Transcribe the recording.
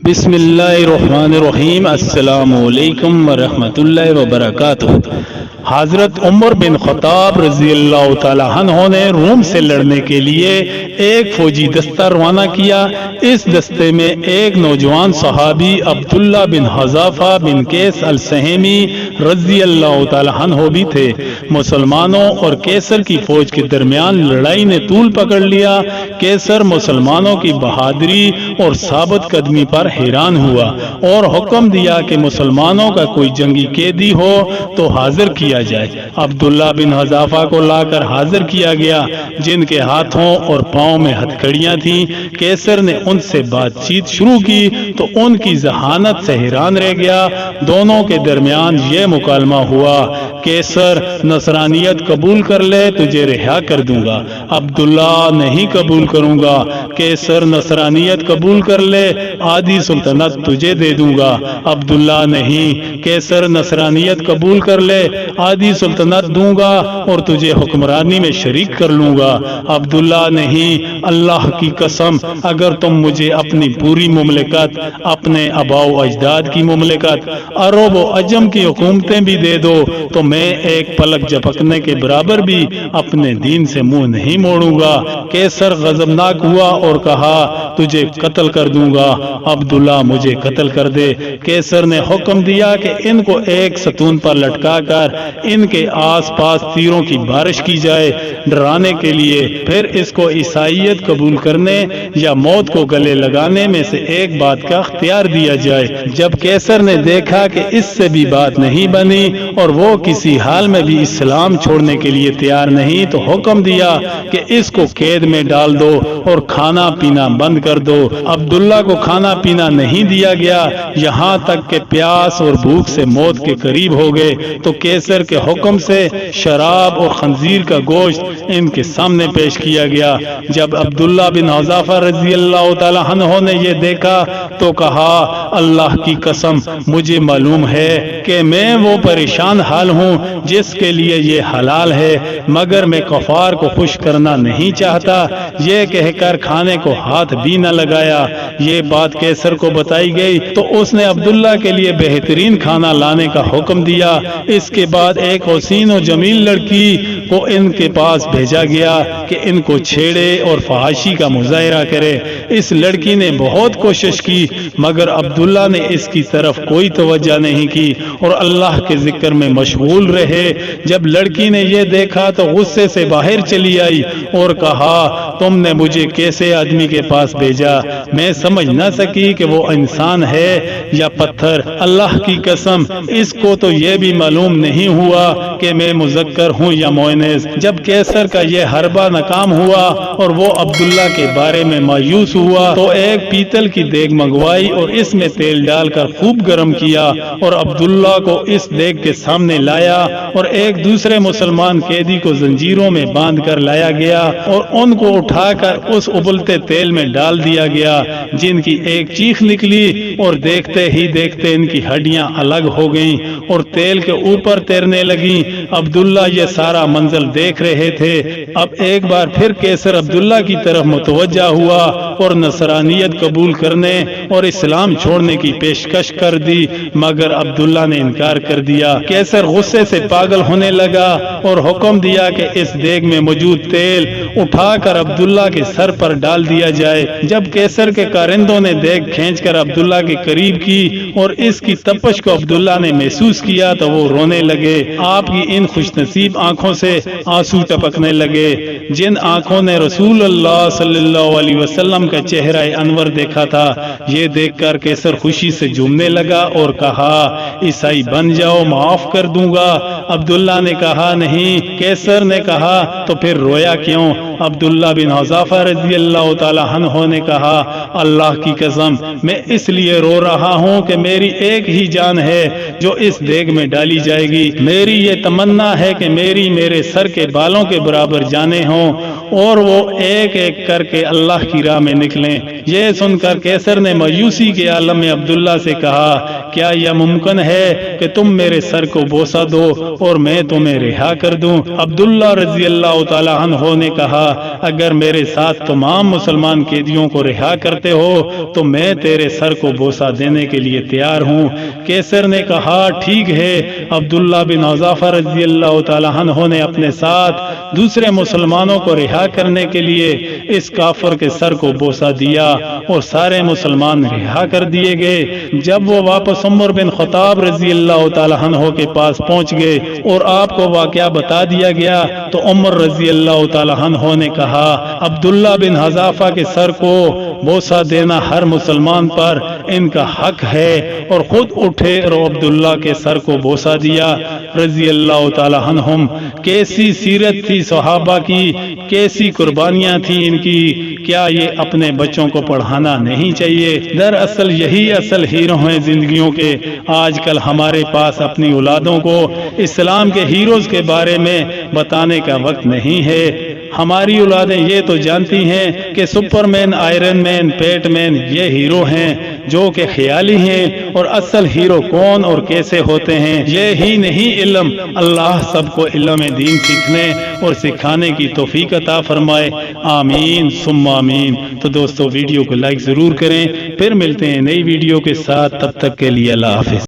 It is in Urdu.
بسم اللہ الرحمن الرحیم۔ السلام علیکم ورحمۃ اللہ وبرکاتہ۔ حضرت عمر بن خطاب رضی اللہ تعالی عنہ نے روم سے لڑنے کے لیے ایک فوجی دستہ روانہ کیا۔ اس دستے میں ایک نوجوان صحابی عبداللہ بن حذافہ بن قیس السہمی رضی اللہ تعالی عنہ بھی تھے۔ مسلمانوں اور کیسر کی فوج کے درمیان لڑائی نے طول پکڑ لیا۔ کیسر مسلمانوں کی بہادری اور ثابت قدمی پر حیران ہوا اور حکم دیا کہ مسلمانوں کا کوئی جنگی قیدی ہو تو حاضر کیا جائے۔ عبداللہ بن حذافہ کو لا کر حاضر کیا گیا، جن کے ہاتھوں اور پاؤں میں ہتھکڑیاں تھیں۔ کیسر نے ان سے بات چیت شروع کی تو ان کی ذہانت سے حیران رہ گیا۔ دونوں کے درمیان یہ مکالمہ ہوا، کیسر نصرانیت قبول کر لے تجھے رہا کر دوں گا۔ عبداللہ نہیں قبول کروں گا۔ کیسر نصرانیت قبول کر لے آدھی سلطنت تجھے دے دوں گا۔ عبداللہ نہیں، کیسر نصرانیت قبول کر لے آدھی سلطنت دوں گا اور تجھے حکمرانی میں شریک کر لوں گا۔ عبداللہ نہیں، اللہ کی قسم اگر تم مجھے اپنی پوری مملکت، اپنے آباء و اجداد کی مملکت، عرب و عجم کی حکومتیں بھی دے دو تو میں ایک پلک جھپکنے کے برابر بھی اپنے دین سے منہ نہیں موڑوں گا۔ کیسر غضبناک ہوا اور کہا تجھے قتل کر دوں گا۔ عبداللہ مجھے قتل کر دے۔ کیسر نے حکم دیا کہ ان کو ایک ستون پر لٹکا کر ان کے آس پاس تیروں کی بارش کی جائے ڈرانے کے لیے، پھر اس کو عیسائیت قبول کرنے یا موت کو گلے لگانے میں سے ایک بات کا اختیار دیا جائے۔ جب کیسر نے دیکھا کہ اس سے بھی بات نہیں بنی اور وہ کسی حال میں بھی اسلام چھوڑنے کے لیے تیار نہیں تو حکم دیا کہ اس کو قید میں ڈال دو اور کھانا پینا بند کر دو۔ عبداللہ کو کھانا پینا نہیں دیا گیا یہاں تک کہ پیاس اور بھوک سے موت کے قریب ہو گئے تو کیسر کے حکم سے شراب اور خنزیر کا گوشت ان کے سامنے پیش کیا گیا۔ جب عبداللہ بن حذافہ رضی اللہ تعالی عنہ نے یہ دیکھا تو کہا اللہ کی قسم مجھے معلوم ہے کہ میں وہ پریشان حال ہوں جس کے لیے یہ حلال ہے، مگر میں کفار کو خوش کرنا نہیں چاہتا۔ یہ کہہ کر کھانے کو ہاتھ بھی نہ لگایا۔ یہ بات کیسر کو بتائی گئی تو اس نے عبداللہ کے لیے بہترین کھانا لانے کا حکم دیا۔ اس کے بعد ایک حسین و جمیل لڑکی کو ان کے پاس بھیجا گیا کہ ان کو چھیڑے اور فحاشی کا مظاہرہ کرے۔ اس لڑکی نے بہت کوشش کی مگر عبداللہ نے اس کی طرف کوئی توجہ نہیں کی اور اللہ کے ذکر میں مشغول رہے۔ جب لڑکی نے یہ دیکھا تو غصے سے باہر چلی آئی اور کہا تم نے مجھے کیسے آدمی کے پاس بھیجا؟ میں سمجھ نہ سکی کہ وہ انسان ہے یا پتھر۔ اللہ کی قسم اس کو تو یہ بھی معلوم نہیں ہوا کہ میں مذکر ہوں یا مؤنث۔ جب کیسر کا یہ حربہ ناکام ہوا اور وہ عبداللہ کے بارے میں مایوس ہوا تو ایک پیتل کی دیگ منگوائی اور اس میں تیل ڈال کر خوب گرم کیا اور عبداللہ کو اس دیگ کے سامنے لایا اور ایک دوسرے مسلمان قیدی کو زنجیروں میں باندھ کر لایا گیا اور ان کو اٹھا کر اس ابلتے تیل میں ڈال دیا گیا، جن کی ایک چیخ نکلی اور دیکھتے ہی دیکھتے ان کی ہڈیاں الگ ہو گئیں اور تیل کے اوپر تیرنے لگیں۔ عبداللہ یہ سارا منظر دیکھ رہے تھے۔ اب ایک بار پھر کیسر عبداللہ کی طرف متوجہ ہوا اور نصرانیت قبول کرنے اور اسلام چھوڑنے کی پیشکش کر دی مگر عبداللہ نے انکار کر دیا۔ کیسر غصے سے پاگل ہونے لگا اور حکم دیا کہ اس دیگ میں موجود تیل اٹھا کر عبداللہ کے سر پر ڈال دیا جائے۔ جب کیسر کے کارندوں نے دیگ کھینچ کر عبداللہ کے قریب کی اور اس کی تپش کو عبداللہ نے محسوس کیا تو وہ رونے لگے۔ آپ کی ان خوش نصیب آنکھوں سے آنسو ٹپکنے لگے جن آنکھوں نے رسول اللہ صلی اللہ علیہ وسلم کا چہرہ انور دیکھا تھا۔ یہ دیکھ کر کیسر خوشی سے جھومنے لگا اور کہا عیسائی بن جاؤ معاف کر دوں گا۔ عبداللہ نے کہا نہیں۔ کیسر نے کہا تو پھر رویا کیوں؟ عبداللہ بن حذافہ رضی اللہ تعالی عنہ نے کہا اللہ کی قسم میں اس لیے رو رہا ہوں کہ میری ایک ہی جان ہے جو اس دیگ میں ڈالی جائے گی۔ میری یہ تمنا ہے کہ میرے سر کے بالوں کے برابر جانیں ہوں اور وہ ایک ایک کر کے اللہ کی راہ میں نکلیں۔ یہ سن کر کیسر نے مایوسی کے عالم میں عبداللہ سے کہا کیا یہ ممکن ہے کہ تم میرے سر کو بوسہ دو اور میں تمہیں رہا کر دوں؟ عبداللہ رضی اللہ تعالی عنہ نے کہا اگر میرے ساتھ تمام مسلمان قیدیوں کو رہا کرتے ہو تو میں تیرے سر کو بوسہ دینے کے لیے تیار ہوں۔ کیسر نے کہا ٹھیک ہے۔ عبداللہ بن حذافہ رضی اللہ تعالیٰ عنہ نے اپنے ساتھ دوسرے مسلمانوں کو رہا کرنے کے لیے اس کافر کے سر کو بوسہ دیا اور سارے مسلمان رہا کر دیے گئے۔ جب وہ واپس عمر بن خطاب رضی اللہ تعالیٰ عنہ کے پاس پہنچ گئے اور آپ کو واقعہ بتا دیا گیا تو عمر رضی اللہ تعالیٰ عنہ نے کہا عبداللہ بن حذافہ کے سر کو بوسہ دینا ہر مسلمان پر ان کا حق ہے، اور خود اٹھے اور عبداللہ کے سر کو بوسہ دیا رضی اللہ تعالیٰ عنہم۔ کیسی سیرت تھی صحابہ کی، کیسی قربانیاں تھیں ان کی، کیا یہ اپنے بچوں کو پڑھانا نہیں چاہیے؟ دراصل یہی اصل ہیرو ہیں زندگیوں کے۔ آج کل ہمارے پاس اپنی اولادوں کو اسلام کے ہیروز کے بارے میں بتانے کا وقت نہیں ہے۔ ہماری اولادیں یہ تو جانتی ہیں کہ سپر مین، آئرن مین، پیٹ مین یہ ہیرو ہیں جو کہ خیالی ہیں، اور اصل ہیرو کون اور کیسے ہوتے ہیں یہ ہی نہیں علم۔ اللہ سب کو علم دین سیکھنے اور سکھانے کی توفیق عطا فرمائے، آمین ثم آمین۔ تو دوستو ویڈیو کو لائک ضرور کریں، پھر ملتے ہیں نئی ویڈیو کے ساتھ، تب تک کے لیے اللہ حافظ۔